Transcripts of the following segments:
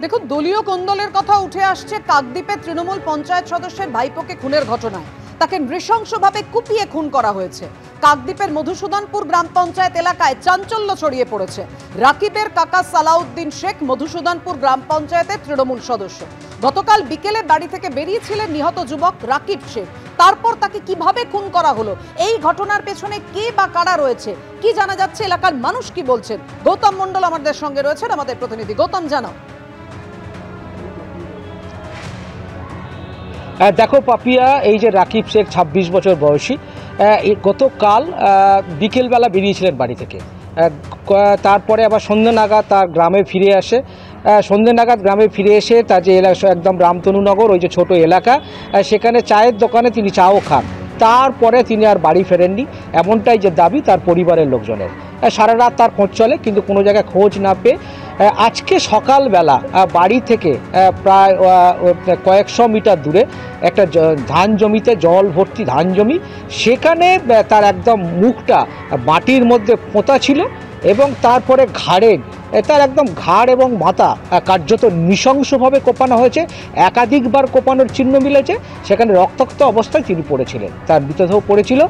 দেখুন, দলীয় কোন্দলের কথা উঠে আসছে কাকদ্বীপে তৃণমূল পঞ্চায়েত সদস্যের ভাইপোকে খুনের ঘটনায়। তাকে নৃশংসভাবে কুপিয়ে খুন করা হয়েছে। কাকদ্বীপের মধুসূদনপুর গ্রাম পঞ্চায়েত এলাকায় চাঞ্চল্য ছড়িয়ে পড়েছে। রাকিবের কাকা সালাউদ্দিন শেখ মধুসূদনপুর গ্রাম পঞ্চায়েতের তৃণমূল সদস্য। গতকাল বিকেলে বাড়ি থেকে বেরিয়েছিলেন নিহত যুবক রাকিব শেখ। তারপর তাকে কিভাবে খুন করা হলো, এই ঘটনার পেছনে কে বা কারা রয়েছে, কি জানা যাচ্ছে, এলাকার মানুষ কি বলছেন? গৌতম মণ্ডল আমাদের সঙ্গে রয়েছেন, আমাদের প্রতিনিধি। গৌতম, জানাও। দেখো পাপিয়া, এই যে রাকিব শেখ ২৬ বছর বয়সী, গতকাল বিকেলবেলা বেরিয়েছিলেন বাড়ি থেকে। তারপরে আবার সন্ধ্যে নাগাদ তার গ্রামে ফিরে আসে। সন্ধ্যে নাগাদ গ্রামে ফিরে এসে তার যে এলাকা একদম রামতনুনগর, ওই যে ছোট এলাকা, সেখানে চায়ের দোকানে তিনি চাও খান। তারপরে তিনি আর বাড়ি ফেরেননি, এমনটাই যে দাবি তার পরিবারের লোকজনের। সারা রাত তার খোঁজ চলে, কিন্তু কোনো জায়গায় খোঁজ না পেয়ে আজকে সকালবেলা বাড়ি থেকে প্রায় কয়েকশো মিটার দূরে একটা ধান জমিতে, জল ভর্তি ধান জমি, সেখানে তার একদম মুখটা মাটির মধ্যে পোঁতা ছিল এবং তারপরে তার একদম ঘাড় এবং মাথা কার্যত নৃশংসভাবে কোপানো হয়েছে। একাধিকবার কোপানোর চিহ্ন মিলেছে। সেখানে রক্তাক্ত অবস্থায় তিনি পড়েছিলেন, তার মৃতদেহ পড়েছিল।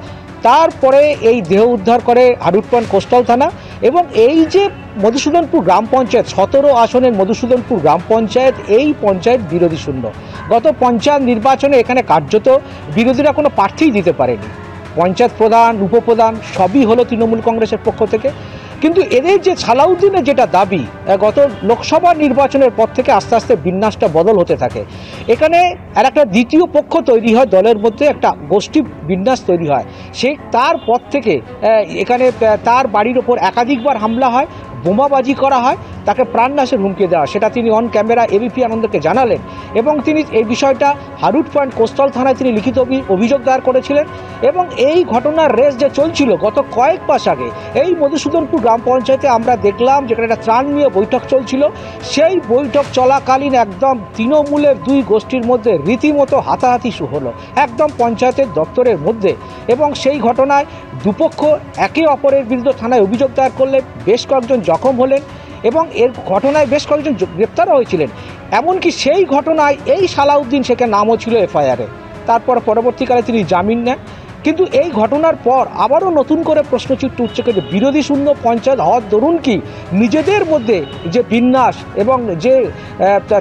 তারপরে এই দেহ উদ্ধার করে হারুটপান কোস্টাল থানা। এবং এই যে মধুসূদনপুর গ্রাম পঞ্চায়েত, ১৭ আসনের মধুসূদনপুর গ্রাম পঞ্চায়েত, এই পঞ্চায়েত বিরোধী শূন্য। গত পঞ্চায়েত নির্বাচনে এখানে কার্যত বিরোধীরা কোনো প্রার্থীই দিতে পারেনি। পঞ্চায়েত প্রধান, উপপ্রধান সবই হলো তৃণমূল কংগ্রেসের পক্ষ থেকে। কিন্তু এদের যে সালাউদ্দিনের যেটা দাবি, গত লোকসভা নির্বাচনের পর থেকে আস্তে আস্তে বিন্যাসটা বদল হতে থাকে। এখানে আর একটা দ্বিতীয় পক্ষ তৈরি হয়, দলের মধ্যে একটা গোষ্ঠী বিন্যাস তৈরি হয়। তার পর থেকে এখানে তার বাড়ির ওপর একাধিকবার হামলা হয়, বোমাবাজি করা হয়, তাকে প্রাণনাশের হুমকি দেওয়া, সেটা তিনি অন ক্যামেরা এবিপি আনন্দকে জানালেন। এবং তিনি এই বিষয়টা হারুট পয়েন্ট কোস্টাল থানায় তিনি লিখিত অভিযোগ দায়ের করেছিলেন। এবং এই ঘটনার রেস যে চলছিল গত কয়েক মাস আগে, এই মধুসূদনপুর গ্রাম পঞ্চায়েতে আমরা দেখলাম যেখানে একটা ত্রাণ নিয়ে বৈঠক চলছিল। সেই বৈঠক চলাকালীন একদম তৃণমূলের দুই গোষ্ঠীর মধ্যে রীতিমতো হাতাহাতি হলো, একদম পঞ্চায়েতের দপ্তরের মধ্যে। এবং সেই ঘটনায় দুপক্ষ একে অপরের বিরুদ্ধে থানায় অভিযোগ দায়ের করলে বেশ কয়েকজন জখম হলেন এবং এর ঘটনায় বেশ কয়েকজন গ্রেপ্তারও হয়েছিলেন। এমনকি সেই ঘটনায় এই সালাউদ্দিন শেখের নামও ছিল এফআইআরে। তারপর পরবর্তীকালে তিনি জামিন নেন। কিন্তু এই ঘটনার পর আবারও নতুন করে প্রশ্নচিহ্ন উঠছে যে বিরোধী শূন্য পঞ্চায়েত হওয়ার দরুন কি নিজেদের মধ্যে যে বিন্যাস এবং যে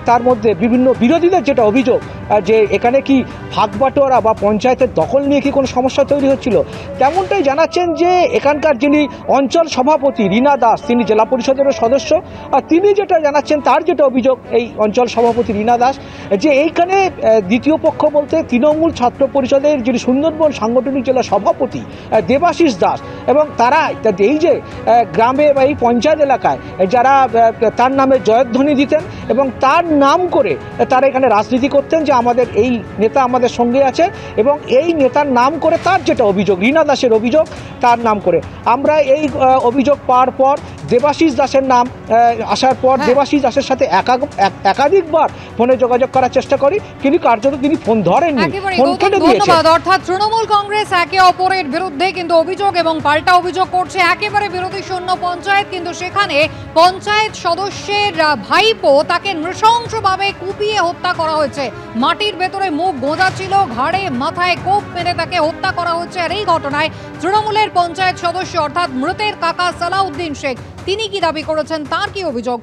তার মধ্যে বিভিন্ন বিরোধীদের যেটা অভিযোগ যে এখানে কি ভাগবাটোয়ারা বা পঞ্চায়েতের দখল নিয়ে কি কোনো সমস্যা তৈরি হচ্ছিল, তেমনটাই জানাচ্ছেন যে এখানকার যিনি অঞ্চল সভাপতি রীনা দাস, তিনি জেলা পরিষদেরও সদস্য। আর তিনি যেটা জানাচ্ছেন, তার যেটা অভিযোগ এই অঞ্চল সভাপতি রীনা দাস, যে এইখানে দ্বিতীয় পক্ষ বলতে তৃণমূল ছাত্র পরিষদের যিনি সুন্দরবন সাংগঠনিক জেলা সভাপতি দেবাশিস দাস, এবং তারা এই যে গ্রামে বা এই পঞ্চায়েত এলাকায় যারা তার নামে জয়ধ্বনি দিতেন এবং তার নাম করে তারা এখানে রাজনীতি করতেন যে আমাদের এই নেতা আমাদের সঙ্গে আছে, এবং এই নেতার নাম করে তার যেটা অভিযোগ, রীনা দাসের অভিযোগ, তার নাম করে আমরা এই অভিযোগ পাওয়ার পর দেবাশিস দাসের নাম আসার পর দেবাশিস দাসের সাথে একাধিকবার ফোনে যোগাযোগ করার চেষ্টা করি, কিন্তু কার্যত তিনি ফোন ধরেননি, ফোন কেটে দিয়েছেন। অর্থাৎ তৃণমূল কংগ্রেস একে অপরের বিরুদ্ধে কিন্তু অভিযোগ এবং পাল্টা অভিযোগ করছে, একেবারে বিরোধী শূন্য পঞ্চায়েত, কিন্তু সেখানে পঞ্চায়েত সদস্যের ভাইপো তাকে নৃশংসভাবে কুপিয়ে হত্যা করা হয়েছে। মাটির ভেতরে মুখ গোঁজা ছিল, ঘাড়ে মাথায় কোপ মেরে তাকে হত্যা করা হচ্ছে। আর এই ঘটনায় তৃণমূলের পঞ্চায়েত সদস্য অর্থাৎ মৃতের কাকা সালাউদ্দিন শেখ, তিনি কি দাবি করেছেন, তার কি অভিযোগ?